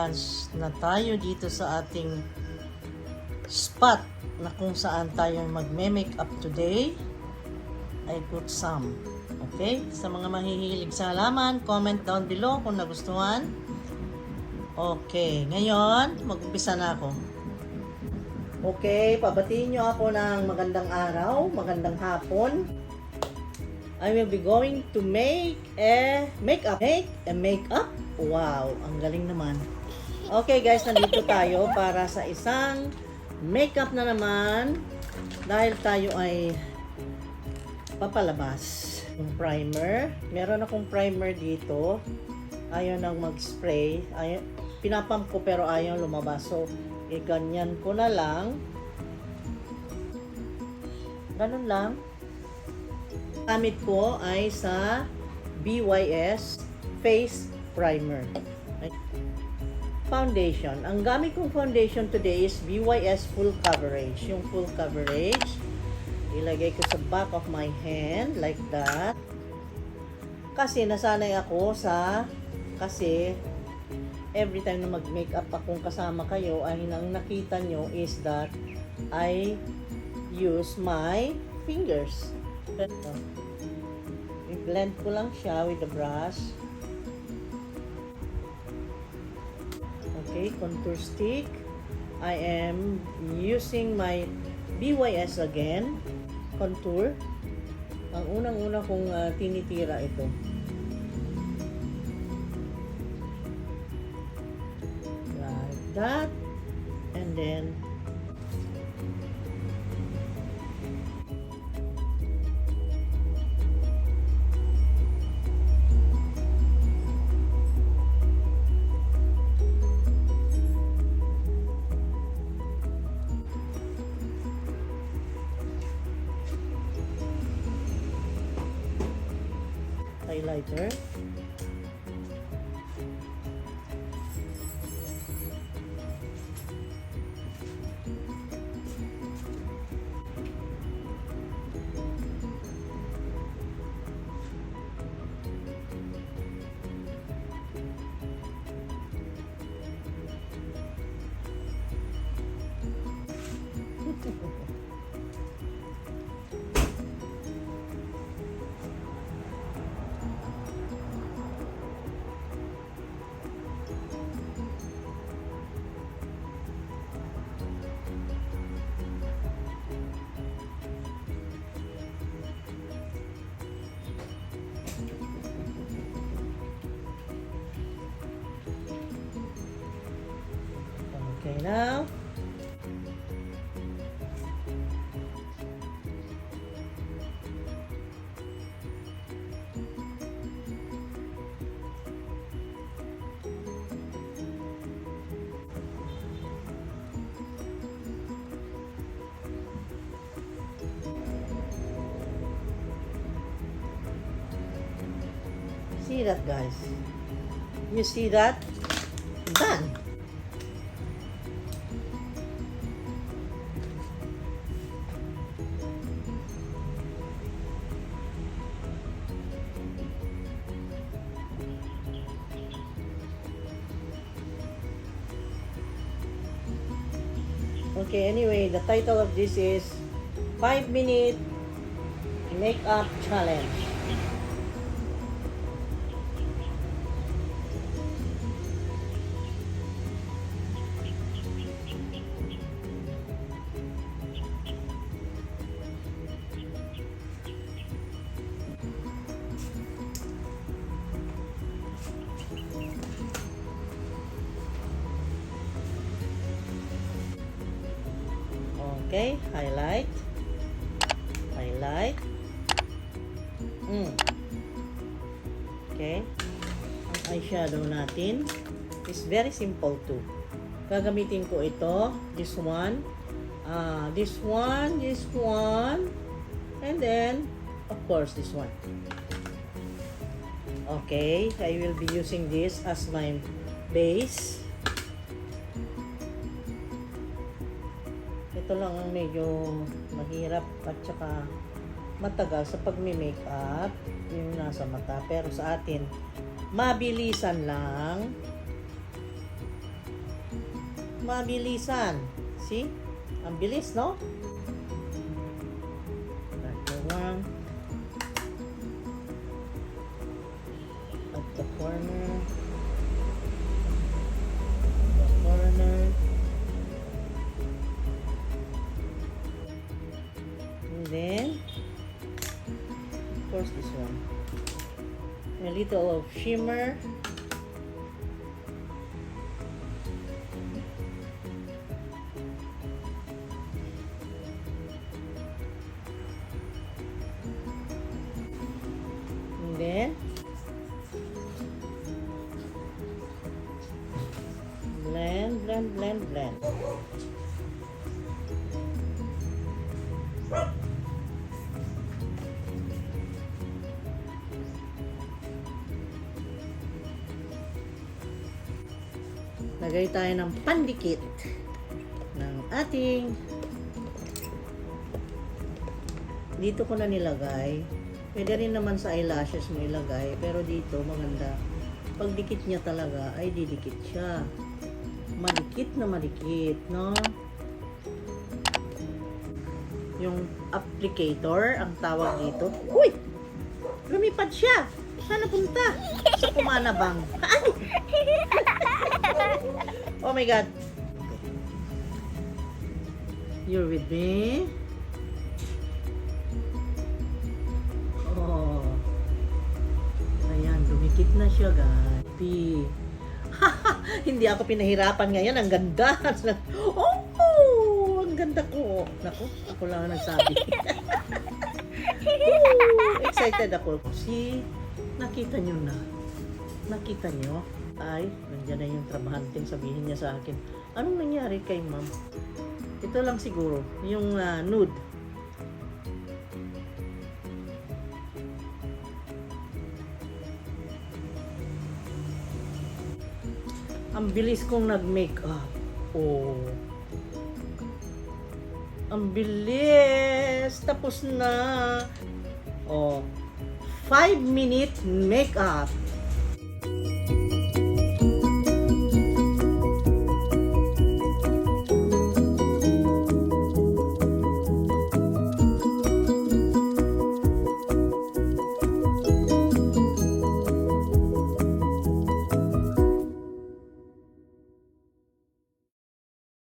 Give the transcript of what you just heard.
magla-lunch na tayo dito sa ating spot na kung saan tayo magme-make up today. I put some. Okay? Sa mga mahihilig sa halaman, comment down below kung nagustuhan. Okay, ngayon mag-umpisa na ako. Okay, pabatiin nyo ako ng magandang araw, magandang hapon. I will be going to make a makeup. Wow, ang galing naman. Okay guys, nandito tayo para sa isang makeup na naman. Dahil tayo ay papalabas. Yung primer. Meron akong primer dito. Ayaw nang mag-spray. Pinapump ko pero ayaw lumabas. So, ganyan ko na lang. Ganun lang. Gamit ko ay sa BYS Face Primer. Foundation. Ang gamit kong foundation today is BYS Full Coverage. Yung full coverage, ilagay ko sa back of my hand like that. Kasi nasanay ako kasi every time na mag-makeup akong kasama kayo, ay nang nakita nyo is that I use my fingers. I-blend ko lang siya with the brush. Okay, contour stick. I am using my BYS again. Contour. Ang unang-una kong tinitira ito. Like that. And then highlighter. Okay, now see that, guys? You see that? Done. Okay, anyway, the title of this is 5-minute makeup challenge. Okay, highlight. Okay. Ang eyeshadow natin is very simple too. Gagamitin ko ito, this one, and then, of course, this one. Okay, I will be using this as my base. Ito lang ang medyo mahirap at saka matagal sa pagmi-makeup, yung nasa mata. Pero sa atin, mabilisan lang. mabilisan. See? Ang bilis, no? Number 1. At the corner. The corner. And then, of course, this one. A little of shimmer. And then, blend, blend, blend, blend. Lagay tayo ng pandikit ng ating, dito ko na nilagay. Pwede rin naman sa eyelashes mo ilagay, pero dito maganda. Pag dikit niya talaga, ay didikit siya. Madikit na madikit, no? Yung applicator, ang tawag dito. Uy! Lumipad siya! Saan napunta? Sa Pumanabang. Ay! Oh my God. You're with me? Oh. Ayan, dumikit na siya, guys. Hindi ako pinahirapan ngayon. Ang ganda. Oh! Ang ganda ko. Naku, ako lang ang nagsabi. Excited ako. See? Nakita nyo na. Nakita nyo? Ay, nandiyan na yung trabahanteng sabihin niya sa akin. Anong nangyari kay ma'am? Ito lang siguro, yung nude. Ang bilis kong nag-makeup. Oh. Ang bilis. Tapos na. Oh. 5-minute makeup.